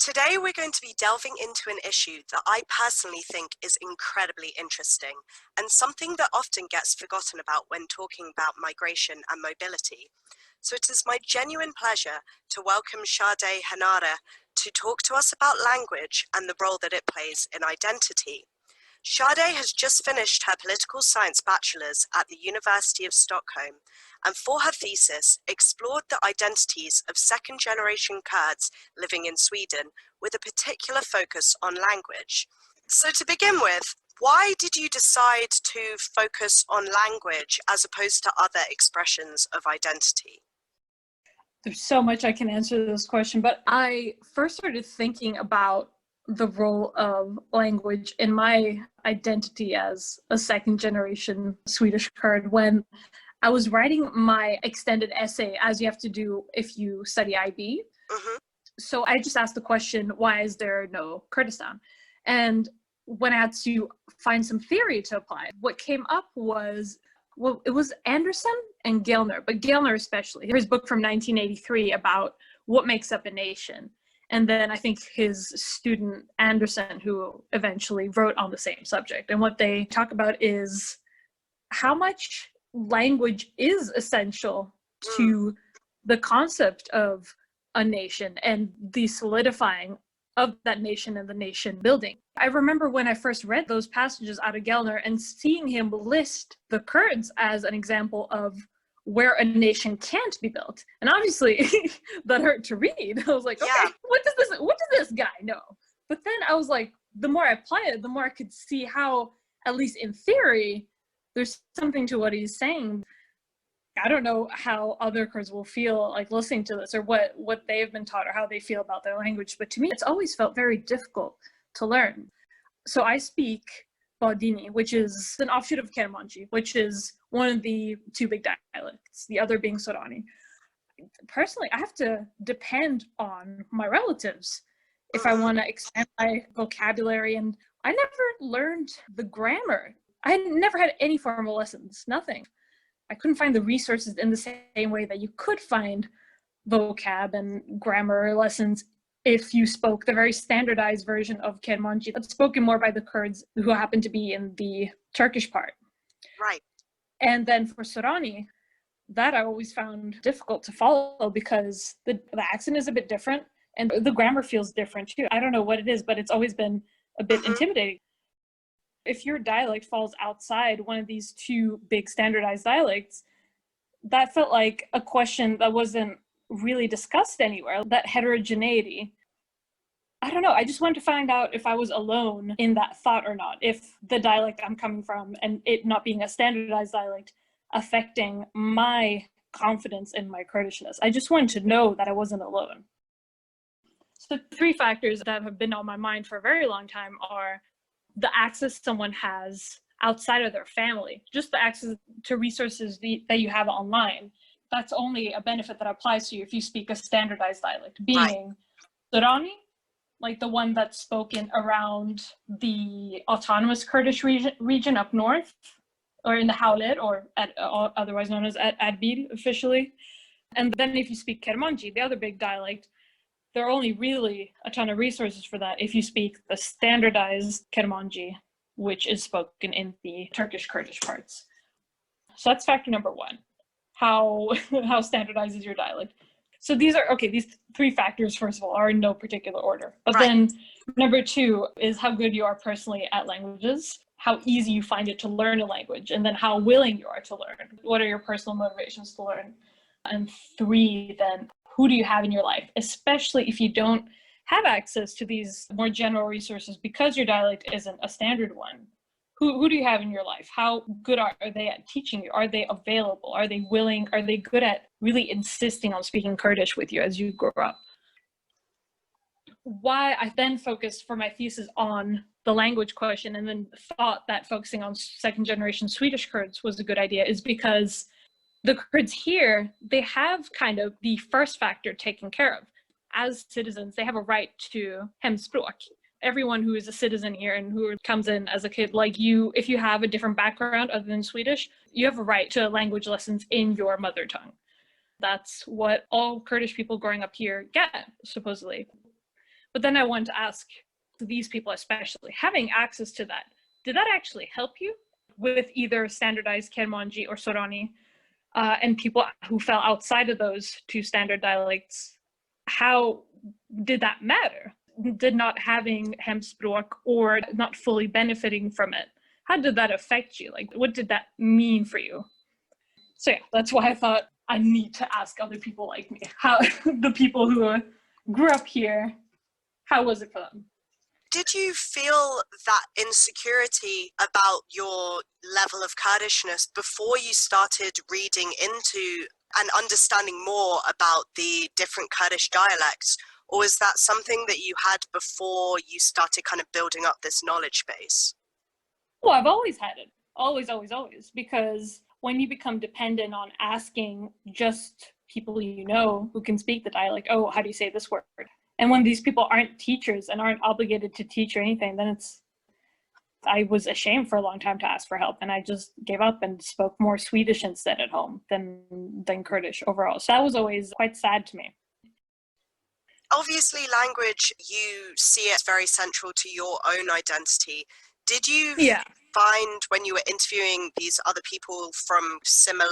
Today we're going to be delving into an issue that I personally think is incredibly interesting and something that often gets forgotten about when talking about migration and mobility. So it is my genuine pleasure to welcome Shadée Henareh to talk to us about language and the role that it plays in identity. Shadée has just finished her political science bachelor's at the University of Stockholm, and for her thesis explored the identities of second-generation Kurds living in Sweden with a particular focus on language. So to begin with, why did you decide to focus on language as opposed to other expressions of identity? There's so much I can answer this question, but I first started thinking about the role of language in my identity as a second-generation Swedish Kurd when I was writing my extended essay, as you have to do if you study IB. So I just asked the question, why is there no Kurdistan? And when I had to find some theory to apply, what came up was, well, it was Anderson and Gellner, but Gellner especially. His book from 1983 about what makes up a nation. And then I think his student Anderson, who eventually wrote on the same subject. And what they talk about is how much language is essential to the concept of a nation and the solidifying of that nation and the nation building. I remember when I first read those passages out of Gellner and seeing him list the Kurds as an example of where a nation can't be built. And obviously that hurt to read. I was like, okay, what does this guy know? But then I was like, the more I apply it, the more I could see how, at least in theory, there's something to what he's saying. I don't know how other Kurds will feel like listening to this or what they've been taught or how they feel about their language. But to me, it's always felt very difficult to learn. So I speak Badini, which is an offshoot of Kermanji, which is one of the two big dialects, the other being Sorani. Personally, I have to depend on my relatives if I want to expand my vocabulary, and I never learned the grammar. I never had any formal lessons, nothing. I couldn't find the resources in the same way that you could find vocab and grammar lessons if you spoke the very standardized version of Kermanji that's spoken more by the Kurds who happen to be in the Turkish part. Right. And then for Sorani, that I always found difficult to follow because the accent is a bit different and the grammar feels different too. I don't know what it is, but it's always been a bit intimidating. If your dialect falls outside one of these two big standardized dialects, that felt like a question that wasn't really discussed anywhere, that heterogeneity. I don't know, I just wanted to find out if I was alone in that thought or not, if the dialect I'm coming from and it not being a standardized dialect affecting my confidence in my Kurdishness. I just wanted to know that I wasn't alone. So three factors that have been on my mind for a very long time are the access someone has outside of their family, just the access to resources that you have online. That's only a benefit that applies to you if you speak a standardized dialect, being Sorani, like the one that's spoken around the autonomous Kurdish region up north, or in the Hawlet, or otherwise known as Adbil officially. And then if you speak Kermanji, the other big dialect, there are only really a ton of resources for that if you speak the standardized Kermanji, which is spoken in the Turkish Kurdish parts. So that's factor number one. How standardized is your dialect? So these three factors, first of all, are in no particular order. But then number two is how good you are personally at languages, how easy you find it to learn a language, and then how willing you are to learn. What are your personal motivations to learn? And three, then, who do you have in your life, especially if you don't have access to these more general resources because your dialect isn't a standard one? Who do you have in your life? How good are they at teaching you? Are they available? Are they willing? Are they good at really insisting on speaking Kurdish with you as you grow up? Why I then focused for my thesis on the language question and then thought that focusing on second generation Swedish Kurds was a good idea is because the Kurds here, they have kind of the first factor taken care of. As citizens, they have a right to hemspråk. Everyone who is a citizen here and who comes in as a kid, like you, if you have a different background other than Swedish, you have a right to language lessons in your mother tongue. That's what all Kurdish people growing up here get, supposedly. But then I wanted to ask these people, especially having access to that, did that actually help you with either standardized Kermanji or Sorani, and people who fell outside of those two standard dialects? How did that matter? Did not having hemspråk or not fully benefiting from it, how did that affect you? Like, what did that mean for you? So yeah, that's why I thought I need to ask other people like me, how the people who grew up here, how was it for them? Did you feel that insecurity about your level of Kurdishness before you started reading into and understanding more about the different Kurdish dialects? Or was that something that you had before you started kind of building up this knowledge base? Well, I've always had it. Always, always, always. Because when you become dependent on asking just people you know who can speak the dialect, oh, how do you say this word? And when these people aren't teachers and aren't obligated to teach or anything, then I was ashamed for a long time to ask for help, and I just gave up and spoke more Swedish instead at home than Kurdish overall. So that was always quite sad to me. Obviously, language, you see it very central to your own identity. Did you find when you were interviewing these other people from similar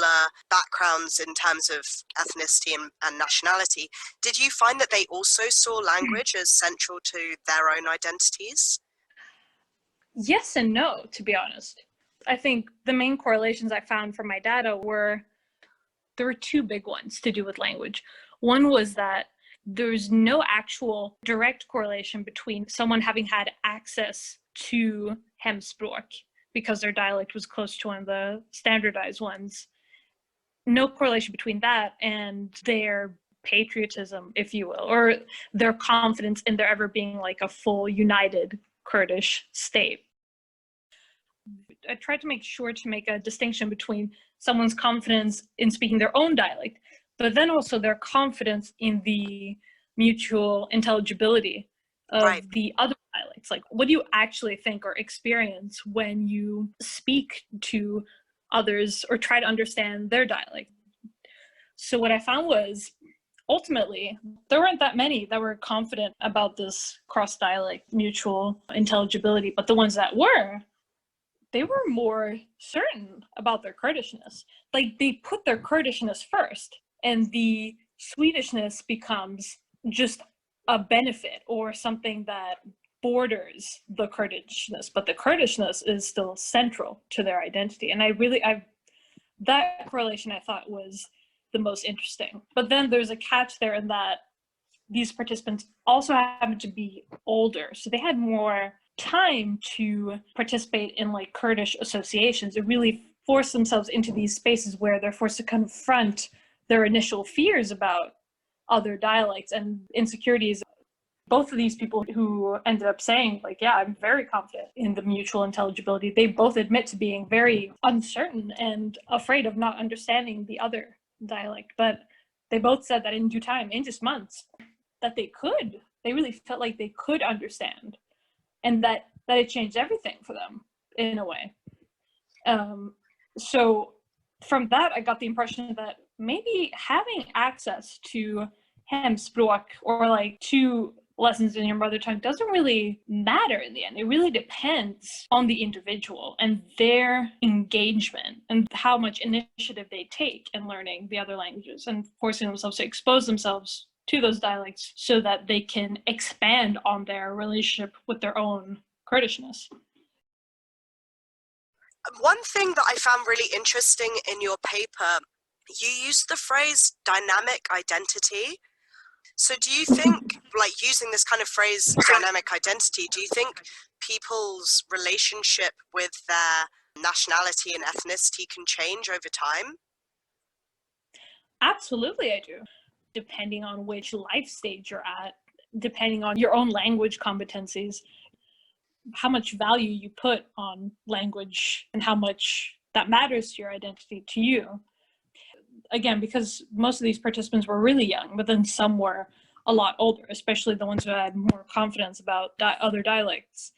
backgrounds in terms of ethnicity and nationality, did you find that they also saw language as central to their own identities? Yes and no, to be honest. I think the main correlations I found from my data there were two big ones to do with language. One was that there's no actual direct correlation between someone having had access to hemspråk because their dialect was close to one of the standardized ones. No correlation between that and their patriotism, if you will, or their confidence in there ever being like a full united Kurdish state. I tried to make sure to make a distinction between someone's confidence in speaking their own dialect, but then also their confidence in the mutual intelligibility of the other dialects. Like, what do you actually think or experience when you speak to others or try to understand their dialect? So what I found was, ultimately, there weren't that many that were confident about this cross-dialect mutual intelligibility, but the ones that were, they were more certain about their Kurdishness. Like, they put their Kurdishness first, and the Swedishness becomes just a benefit or something that borders the Kurdishness, but the Kurdishness is still central to their identity. And that correlation I thought was the most interesting. But then there's a catch there in that these participants also happened to be older, so they had more time to participate in like Kurdish associations and really force themselves into these spaces where they're forced to confront their initial fears about other dialects and insecurities. Both of these people who ended up saying, like, yeah, I'm very confident in the mutual intelligibility, they both admit to being very uncertain and afraid of not understanding the other dialect. But they both said that in due time, in just months, that they really felt like they could understand, and that it changed everything for them in a way. So from that, I got the impression that maybe having access to hemspråk or like to lessons in your mother tongue doesn't really matter in the end. It really depends on the individual and their engagement and how much initiative they take in learning the other languages and forcing themselves to expose themselves to those dialects so that they can expand on their relationship with their own Kurdishness. One thing that I found really interesting in your paper, you used the phrase dynamic identity. So do you think, like, using this kind of phrase, dynamic identity, do you think people's relationship with their nationality and ethnicity can change over time? Absolutely, I do. Depending on which life stage you're at, depending on your own language competencies, how much value you put on language and how much that matters to your identity, to you. Again, because most of these participants were really young, but then some were a lot older, especially the ones who had more confidence about other dialects.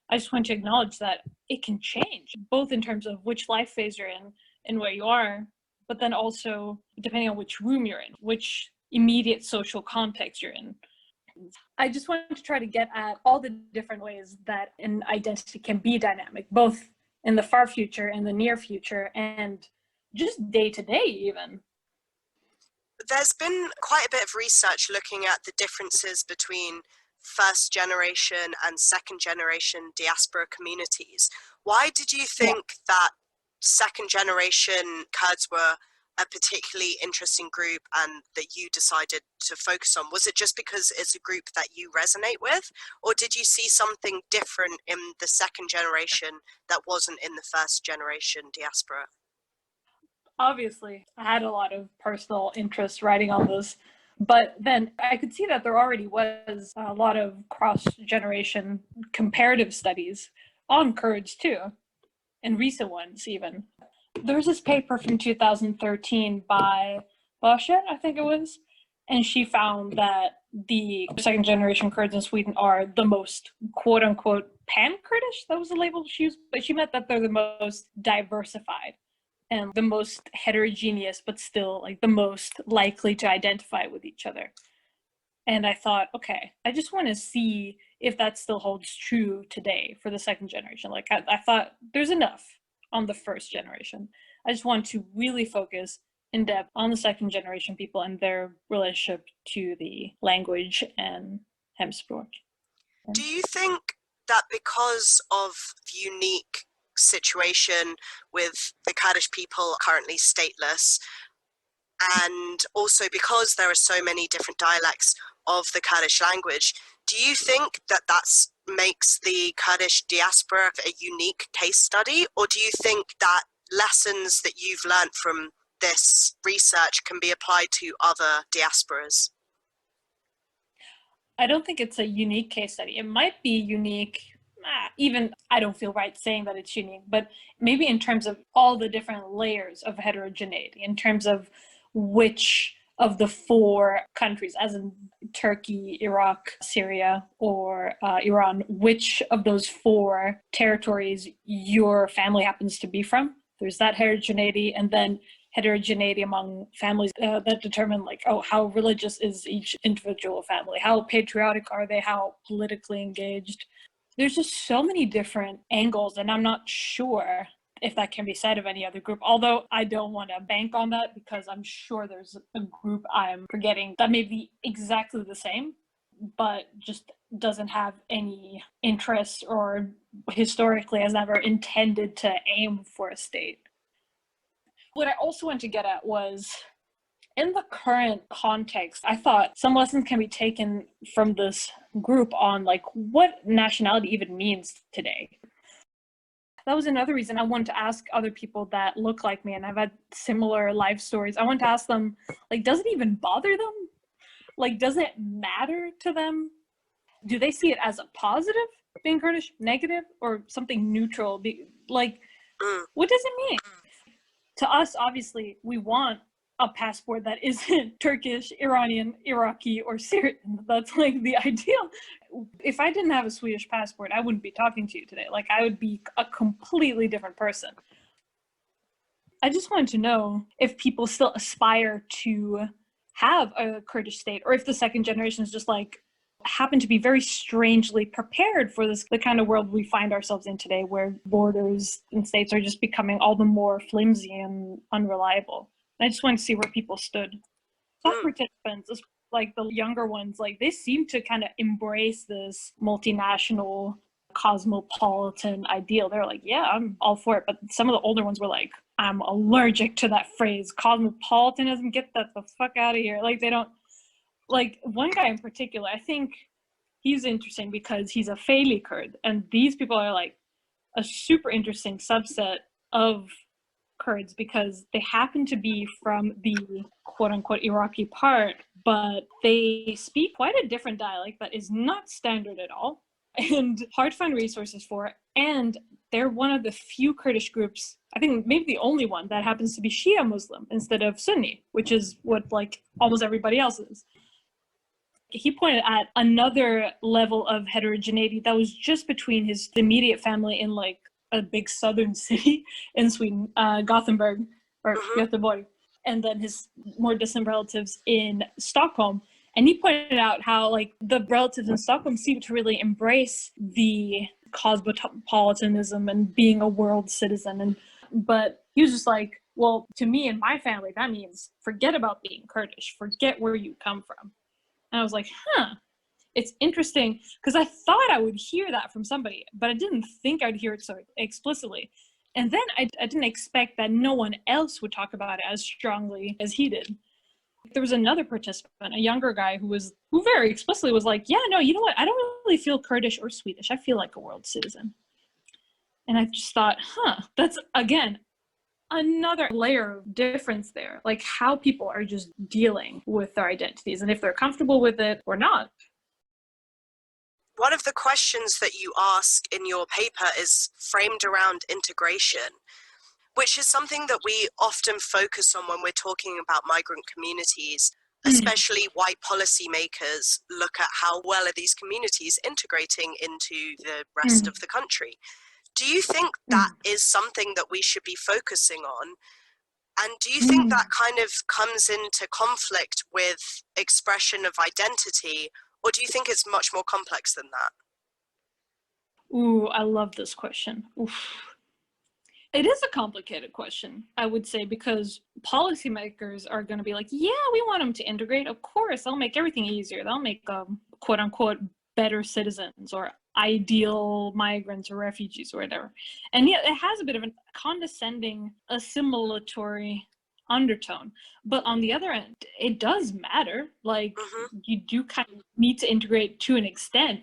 I just want to acknowledge that it can change, both in terms of which life phase you're in and where you are, but then also depending on which room you're in, which immediate social context you're in. I just wanted to try to get at all the different ways that an identity can be dynamic, both in the far future and the near future, and just day to day even. There's been quite a bit of research looking at the differences between first generation and second generation diaspora communities. Why did you think that second generation Kurds were a particularly interesting group and that you decided to focus on? Was it just because it's a group that you resonate with, or did you see something different in the second generation that wasn't in the first generation diaspora? Obviously, I had a lot of personal interest writing on this, but then I could see that there already was a lot of cross-generation comparative studies on Kurds too, and recent ones even. There was this paper from 2013 by Bachelor, I think it was, and she found that the second generation Kurds in Sweden are the most quote unquote pan-Kurdish, that was the label she used, but she meant that they're the most diversified and the most heterogeneous, but still like the most likely to identify with each other. And I thought, okay, I just want to see if that still holds true today for the second generation. Like I thought there's enough on the first generation. I just want to really focus in depth on the second generation people and their relationship to the language and hemspråk. Do you think that because of the unique situation with the Kurdish people currently stateless, and also because there are so many different dialects of the Kurdish language, do you think that that's makes the Kurdish diaspora a unique case study, or do you think that lessons that you've learned from this research can be applied to other diasporas? I don't think it's a unique case study. It might be unique, even I don't feel right saying that it's unique, but maybe in terms of all the different layers of heterogeneity, in terms of which of the four countries, as in Turkey, Iraq, Syria, or Iran, which of those four territories your family happens to be from. There's that heterogeneity, and then heterogeneity among families that determine like, oh, how religious is each individual family? How patriotic are they? How politically engaged? There's just so many different angles, and I'm not sure if that can be said of any other group, although I don't want to bank on that because I'm sure there's a group I'm forgetting that may be exactly the same, but just doesn't have any interest or historically has never intended to aim for a state. What I also want to get at was, in the current context, I thought some lessons can be taken from this group on like what nationality even means today. That was another reason I wanted to ask other people that look like me and have had similar life stories. I wanted to ask them, like, does it even bother them? Like, does it matter to them? Do they see it as a positive, being Kurdish, negative, or something neutral? Like, what does it mean? To us, obviously, we want a passport that isn't Turkish, Iranian, Iraqi, or Syrian. That's like the ideal. If I didn't have a Swedish passport, I wouldn't be talking to you today. Like, I would be a completely different person. I just wanted to know if people still aspire to have a Kurdish state, or if the second generation is just like happen to be very strangely prepared for this, the kind of world we find ourselves in today, where borders and states are just becoming all the more flimsy and unreliable. And I just wanted to see where people stood. Some participants, like the younger ones, like they seem to kind of embrace this multinational cosmopolitan ideal. They're like, yeah, I'm all for it. But some of the older ones were like, I'm allergic to that phrase, cosmopolitanism, get that the fuck out of here. Like, they don't, like one guy in particular, I think he's interesting because he's a Faili Kurd, and these people are like a super interesting subset of Kurds because they happen to be from the quote-unquote Iraqi part, but they speak quite a different dialect that is not standard at all and hard to find resources for, and they're one of the few Kurdish groups, I think maybe the only one, that happens to be Shia Muslim instead of Sunni, which is what like almost everybody else is. He pointed at another level of heterogeneity that was just between his immediate family in like a big southern city in Sweden, Gothenburg or Göteborg, and then his more distant relatives in Stockholm. And he pointed out how like the relatives in Stockholm seem to really embrace the cosmopolitanism and being a world citizen. But he was just like, well, to me and my family, that means forget about being Kurdish, forget where you come from. And I was like, it's interesting, because I thought I would hear that from somebody, but I didn't think I'd hear it so explicitly. And then I didn't expect that no one else would talk about it as strongly as he did. There was another participant, a younger guy, who very explicitly was like, yeah, no, you know what? I don't really feel Kurdish or Swedish. I feel like a world citizen. And I just thought, that's, again, another layer of difference there, like how people are just dealing with their identities and if they're comfortable with it or not. One of the questions that you ask in your paper is framed around integration, which is something that we often focus on when we're talking about migrant communities, especially white policymakers look at how well are these communities integrating into the rest of the country. Do you think that is something that we should be focusing on? And do you think that kind of comes into conflict with expression of identity, or do you think it's much more complex than that? Ooh, I love this question. Oof. It is a complicated question, I would say, because policymakers are going to be like, yeah, we want them to integrate. Of course, they'll make everything easier. They'll make quote unquote better citizens or ideal migrants or refugees or whatever. And yet it has a bit of a condescending, assimilatory undertone. But on the other end, it does matter. Like, you do kind of need to integrate to an extent.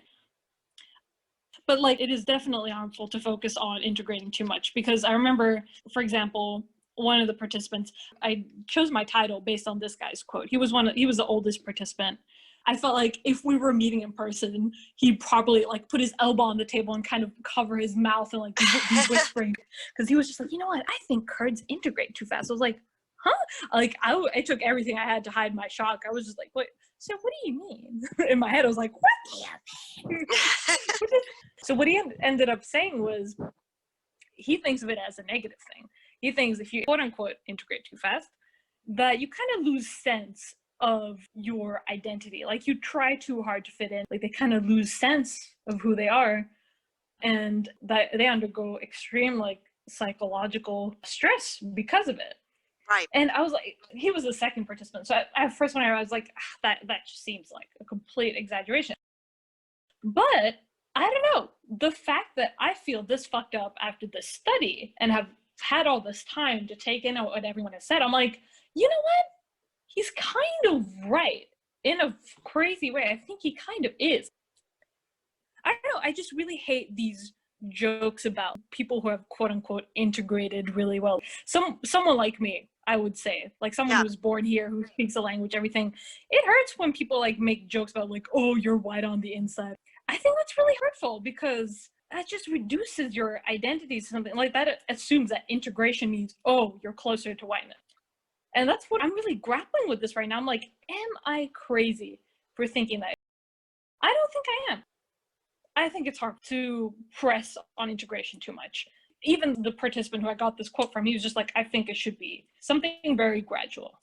But like, it is definitely harmful to focus on integrating too much, because I remember, for example, one of the participants, I chose my title based on this guy's quote. He was the oldest participant. I felt like if we were meeting in person, he'd probably like put his elbow on the table and kind of cover his mouth and like be whispering, because he was just like, you know what, I think Kurds integrate too fast. I was like, like I took everything I had to hide my shock. I was just like, what? So what do you mean? In my head, I was like, what? So what he ended up saying was, he thinks of it as a negative thing. He thinks if you quote unquote integrate too fast, that you kind of lose sense of your identity. Like, you try too hard to fit in, like they kind of lose sense of who they are, and that they undergo extreme like psychological stress because of it. Right. And I was like, he was the second participant. So at first when I was like, that just seems like a complete exaggeration. But I don't know, the fact that I feel this fucked up after this study and have had all this time to take in what everyone has said, I'm like, you know what? He's kind of right in a crazy way. I think he kind of is. I don't know, I just really hate these jokes about people who have quote unquote integrated really well. Someone like me, I would say, like someone who's born here, who speaks the language, everything. It hurts when people like make jokes about like, oh, you're white on the inside. I think that's really hurtful, because that just reduces your identity to something like that. It assumes that integration means, oh, you're closer to whiteness. And that's what I'm really grappling with this right now. I'm like, am I crazy for thinking that? I don't think I am. I think it's hard to press on integration too much. Even the participant who I got this quote from, he was just like, I think it should be something very gradual.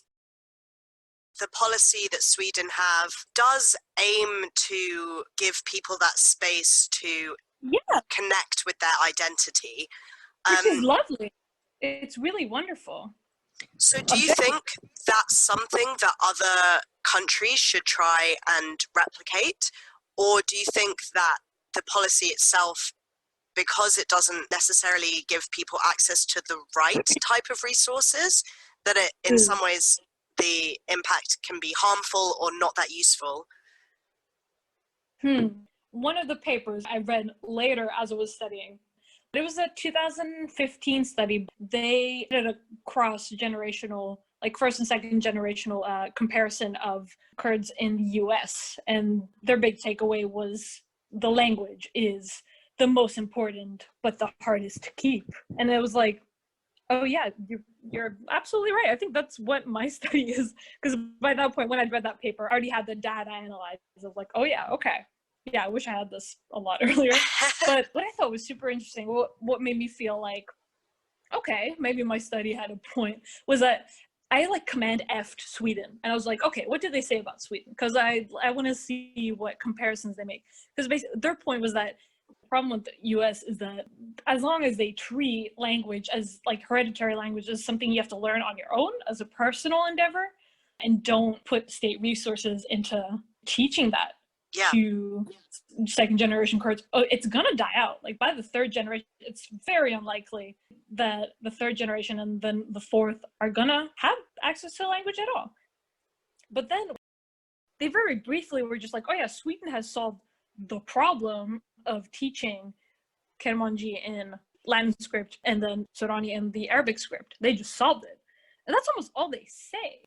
The policy that Sweden have does aim to give people that space to connect with their identity. Which is lovely. It's really wonderful. So do you think that's something that other countries should try and replicate? Or do you think that the policy itself, because it doesn't necessarily give people access to the right type of resources, that it, in some ways, the impact can be harmful or not that useful? One of the papers I read later as I was studying, it was a 2015 study. They did a cross-generational, like first and second generational comparison of Kurds in the US. And their big takeaway was the language is the most important, but the hardest to keep. And it was like, oh yeah, you're absolutely right. I think that's what my study is. Because by that point, when I'd read that paper, I already had the data analyzed. I was like, oh yeah, okay. Yeah, I wish I had this a lot earlier. But what I thought was super interesting, what made me feel like, okay, maybe my study had a point, was that I like Command F'd Sweden, and I was like, okay, what did they say about Sweden? Because I want to see what comparisons they make. Because basically their point was that the problem with the US is that as long as they treat language as like hereditary language as something you have to learn on your own as a personal endeavor, and don't put state resources into teaching that to second generation Kurds, it's gonna die out. Like by the third generation, it's very unlikely that the third generation and then the fourth are gonna have access to language at all. But then they very briefly were just like, oh yeah, Sweden has solved the problem of teaching Kermanji in Latin script and then Sorani in the Arabic script. They just solved it. And that's almost all they say.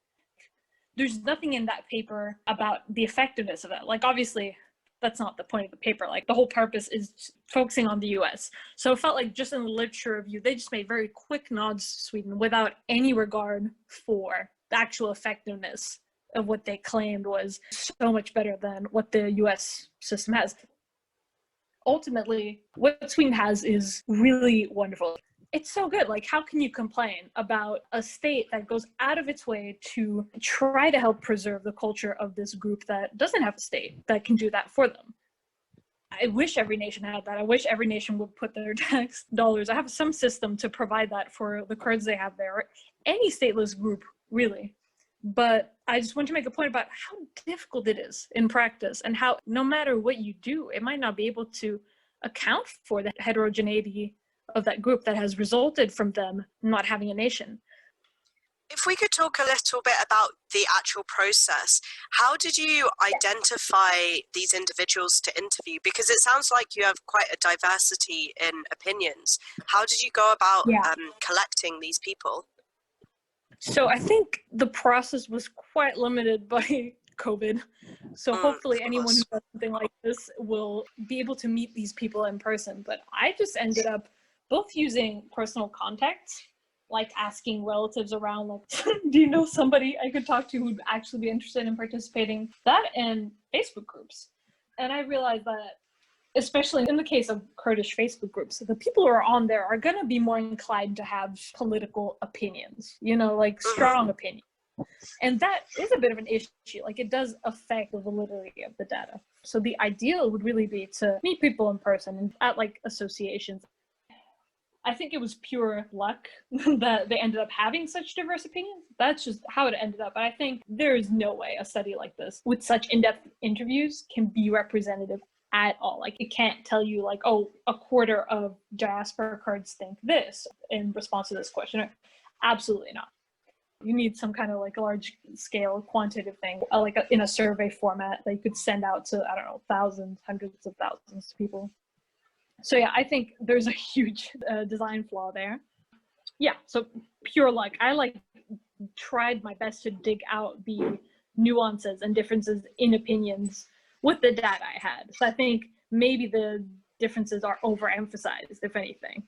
There's nothing in that paper about the effectiveness of it. Like, obviously, that's not the point of the paper. Like, the whole purpose is focusing on the US. So it felt like just in the literature review, they just made very quick nods to Sweden without any regard for the actual effectiveness of what they claimed was so much better than what the US system has. Ultimately, what Sweden has is really wonderful. It's so good. Like, how can you complain about a state that goes out of its way to try to help preserve the culture of this group that doesn't have a state that can do that for them? I wish every nation had that. I wish every nation would put their tax dollars. I have some system to provide that for the Kurds they have there, or any stateless group, really. But I just want to make a point about how difficult it is in practice, and how no matter what you do, it might not be able to account for the heterogeneity of that group that has resulted from them not having a nation. If we could talk a little bit about the actual process, how did you identify these individuals to interview? Because it sounds like you have quite a diversity in opinions. How did you go about collecting these people? So I think the process was quite limited by COVID. So hopefully anyone who does something like this will be able to meet these people in person. But I just ended up both using personal contacts, like asking relatives around, like, do you know somebody I could talk to who'd actually be interested in participating? That and Facebook groups. And I realized that, especially in the case of Kurdish Facebook groups, the people who are on there are going to be more inclined to have political opinions, you know, like strong opinions. And that is a bit of an issue. Like, it does affect the validity of the data. So the ideal would really be to meet people in person and at like associations. I think it was pure luck that they ended up having such diverse opinions. That's just how it ended up. But I think there is no way a study like this with such in-depth interviews can be representative at all. Like, it can't tell you like, oh, a quarter of diaspora Kurds think this in response to this question. Absolutely not. You need some kind of like large scale quantitative thing, like in a survey format that you could send out to, I don't know, thousands, hundreds of thousands of people. So yeah, I think there's a huge design flaw there. Yeah, so pure luck. I like tried my best to dig out the nuances and differences in opinions with the data I had. So I think maybe the differences are overemphasized, if anything.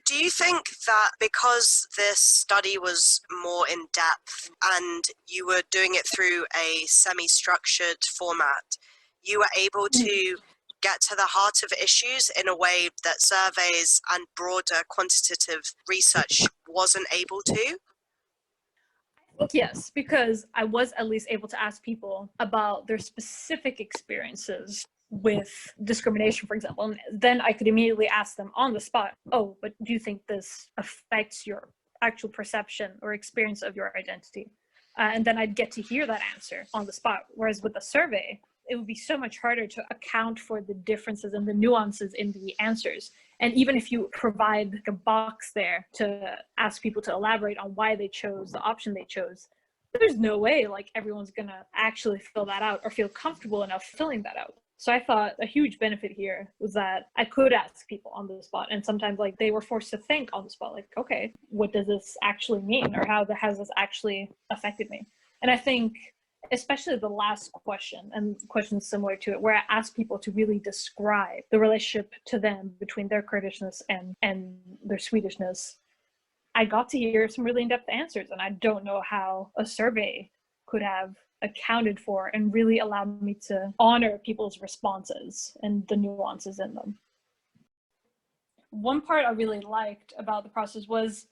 Do you think that because this study was more in depth and you were doing it through a semi-structured format, you were able to get to the heart of issues in a way that surveys and broader quantitative research wasn't able to? I think yes, because I was at least able to ask people about their specific experiences with discrimination, for example, and then I could immediately ask them on the spot, oh, but do you think this affects your actual perception or experience of your identity? And then I'd get to hear that answer on the spot. Whereas with a survey, it would be so much harder to account for the differences and the nuances in the answers. And even if you provide like a box there to ask people to elaborate on why they chose the option they chose, there's no way like everyone's gonna actually fill that out or feel comfortable enough filling that out. So I thought a huge benefit here was that I could ask people on the spot, and sometimes like they were forced to think on the spot, like, okay, what does this actually mean, or how has this actually affected me? And I think especially the last question and questions similar to it, where I asked people to really describe the relationship to them between their Kurdishness and their Swedishness, I got to hear some really in-depth answers, and I don't know how a survey could have accounted for and really allowed me to honor people's responses and the nuances in them. One part I really liked about the process was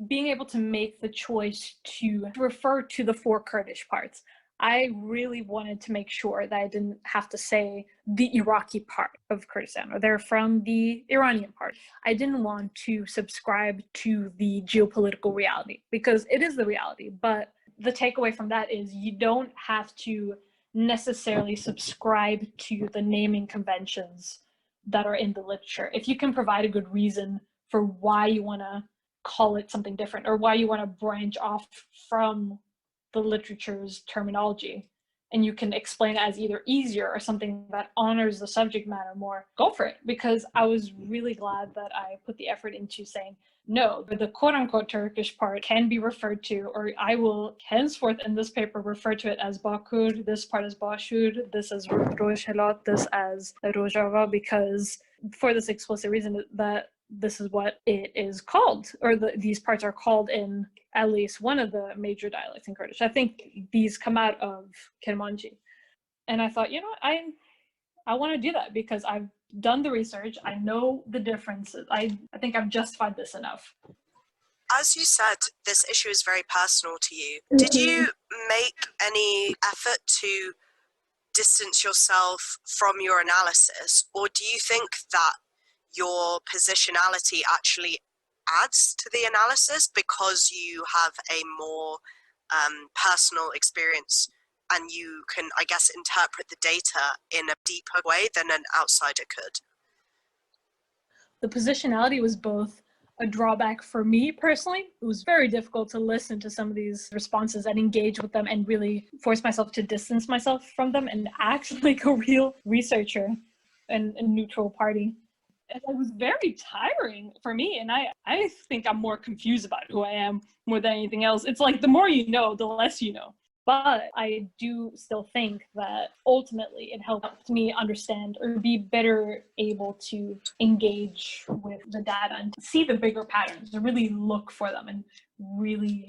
being able to make the choice to refer to the 4 Kurdish parts. I really wanted to make sure that I didn't have to say the Iraqi part of Kurdistan, or they're from the Iranian part. I didn't want to subscribe to the geopolitical reality, because it is the reality. But the takeaway from that is you don't have to necessarily subscribe to the naming conventions that are in the literature. If you can provide a good reason for why you want to call it something different, or why you want to branch off from the literature's terminology, and you can explain it as either easier or something that honors the subject matter more, go for it. Because I was really glad that I put the effort into saying, no, the quote-unquote Turkish part can be referred to, or I will henceforth in this paper refer to it as Bakur, this part as Bashur, this as Rojhelat, this as Rojava, because for this explicit reason that this is what it is called, or these parts are called in at least one of the major dialects in Kurdish. I think these come out of Kermanji. And I thought, I want to do that because I've done the research. I know the differences. I think I've justified this enough. As you said, this issue is very personal to you. Did you make any effort to distance yourself from your analysis, or do you think that your positionality actually adds to the analysis because you have a more personal experience and you can, I guess, interpret the data in a deeper way than an outsider could? The positionality was both a drawback for me personally. It was very difficult to listen to some of these responses and engage with them and really force myself to distance myself from them and act like a real researcher and a neutral party. It was very tiring for me, and I think I'm more confused about who I am more than anything else. It's like the more you know, the less you know. But I do still think that ultimately it helped me understand or be better able to engage with the data and see the bigger patterns, to really look for them and really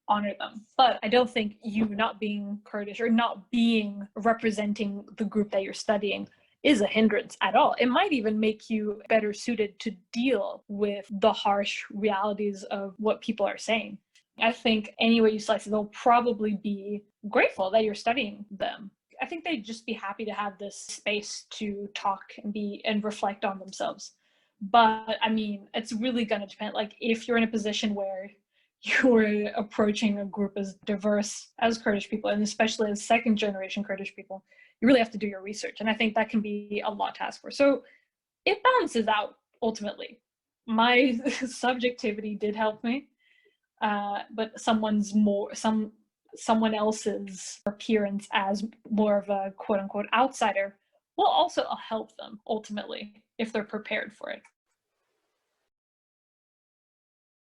honor them. But I don't think you not being Kurdish or not being representing the group that you're studying is a hindrance at all. It might even make you better suited to deal with the harsh realities of what people are saying. I think any way you slice it, they'll probably be grateful that you're studying them. I think they'd just be happy to have this space to talk and reflect on themselves. But I mean, it's really going to depend. Like if you're in a position where you're approaching a group as diverse as Kurdish people, and especially as second generation Kurdish people, you really have to do your research. And I think that can be a lot to ask for. So it balances out ultimately. My subjectivity did help me, but someone else's appearance as more of a quote unquote outsider will also help them ultimately if they're prepared for it.